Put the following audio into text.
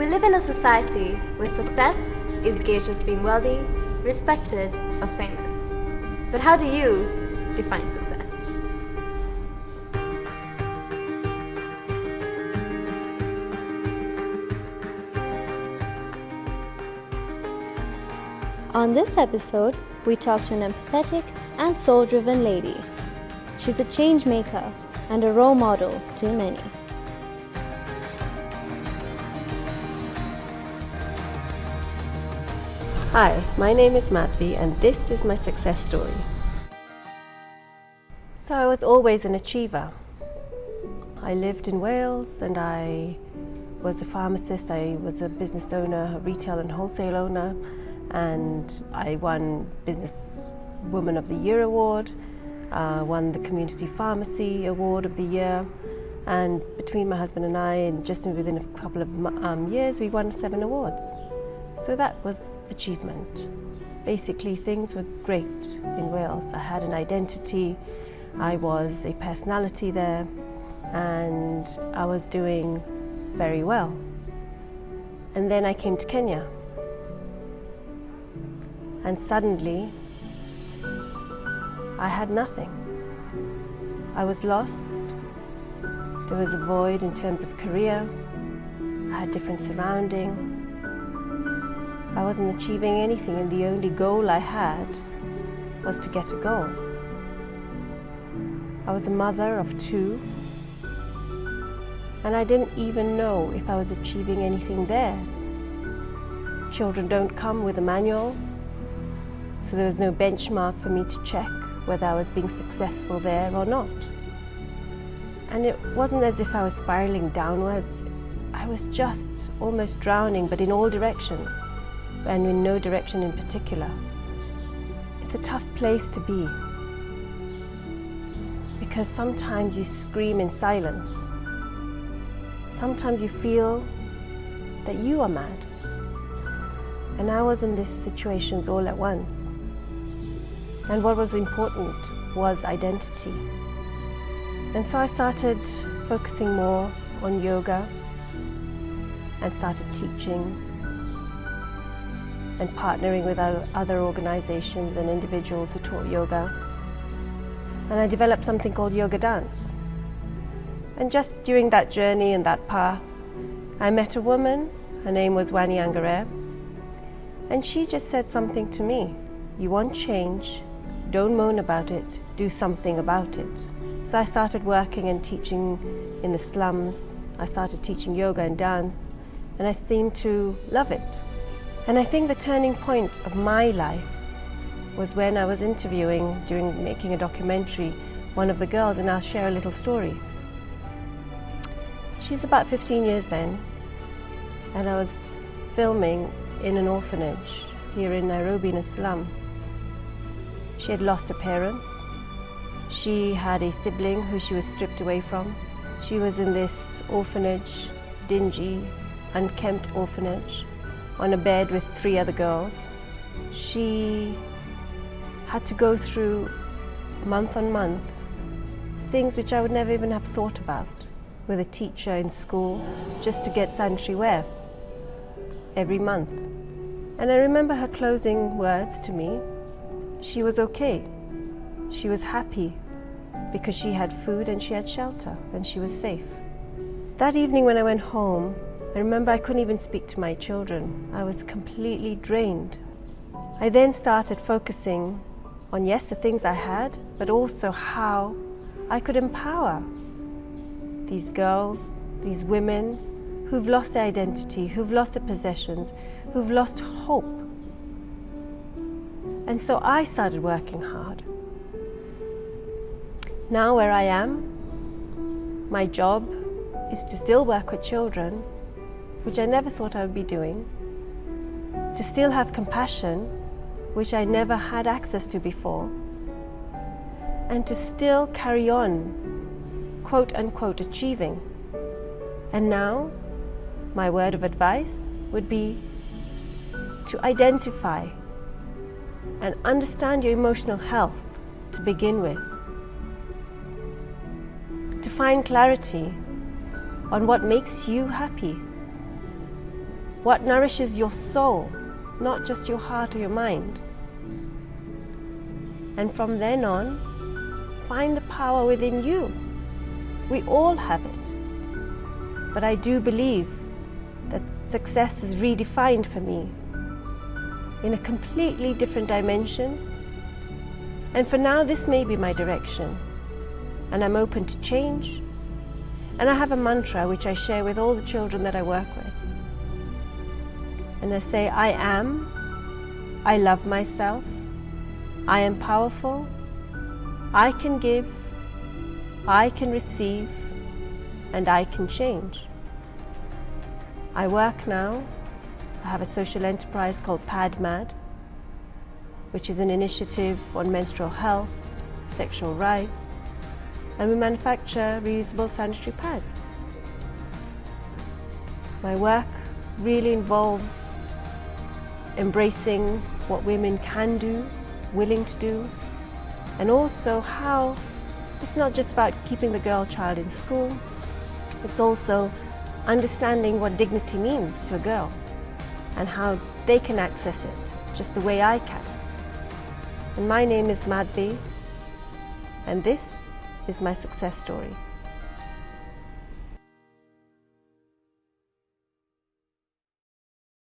We live in a society where success is gauged as being wealthy, respected, or famous. But how do you define success? On this episode, we talk to an empathetic and soul-driven lady. She's a change maker and a role model to many. Hi, my name is Madhvi and this is my success story. So I was always an achiever. I lived in Wales and I was a pharmacist, I was a business owner, a retail and wholesale owner, and I won Business Woman of the Year award, won the Community Pharmacy Award of the Year, and between my husband and I, and just within a couple of years, we won 7 awards. So that was achievement. Basically, things were great in Wales. I had an identity, I was a personality there, and I was doing very well. And then I came to Kenya. And suddenly, I had nothing. I was lost. There was a void in terms of career. I had different surrounding. I wasn't achieving anything, and the only goal I had was to get a goal. I was a mother of 2, and I didn't even know if I was achieving anything there. Children don't come with a manual, so there was no benchmark for me to check whether I was being successful there or not. And it wasn't as if I was spiraling downwards. I was just almost drowning, but in all directions, and in no direction in particular. It's a tough place to be, because sometimes you scream in silence. Sometimes you feel that you are mad. And I was in these situations all at once. And what was important was identity. And so I started focusing more on yoga and started teaching and partnering with other organizations and individuals who taught yoga. And I developed something called yoga dance. And just during that journey and that path, I met a woman. Her name was Wani Angare. And she just said something to me. You want change, don't moan about it, do something about it. So I started working and teaching in the slums. I started teaching yoga and dance, and I seemed to love it. And I think the turning point of my life was when I was interviewing, during making a documentary, one of the girls, and I'll share a little story. She's about 15 years then, and I was filming in an orphanage here in Nairobi in a slum. She had lost her parents. She had a sibling who she was stripped away from. She was in this orphanage, dingy, unkempt orphanage, on a bed with 3 other girls. She had to go through month on month things which I would never even have thought about, with a teacher in school just to get sanitary wear every month. And I remember her closing words to me. She was okay. She was happy because she had food and she had shelter and she was safe. That evening when I went home, I remember I couldn't even speak to my children. I was completely drained. I then started focusing on, yes, the things I had, but also how I could empower these girls, these women who've lost their identity, who've lost their possessions, who've lost hope. And so I started working hard. Now where I am, my job is to still work with children, which I never thought I would be doing, to still have compassion, which I never had access to before, and to still carry on, quote unquote, achieving. And now, my word of advice would be to identify and understand your emotional health to begin with, to find clarity on what makes you happy, what nourishes your soul, not just your heart or your mind. And from then on, find the power within you. We all have it. But I do believe that success is redefined for me in a completely different dimension. And for now, this may be my direction. And I'm open to change. And I have a mantra which I share with all the children that I work with. And I say, I am, I love myself, I am powerful, I can give, I can receive, and I can change. I work now. I have a social enterprise called PadMad, which is an initiative on menstrual health, sexual rights, and we manufacture reusable sanitary pads. My work really involves embracing what women can do, willing to do, and also how it's not just about keeping the girl child in school, it's also understanding what dignity means to a girl and how they can access it just the way I can. And my name is Madhvi, and this is my success story.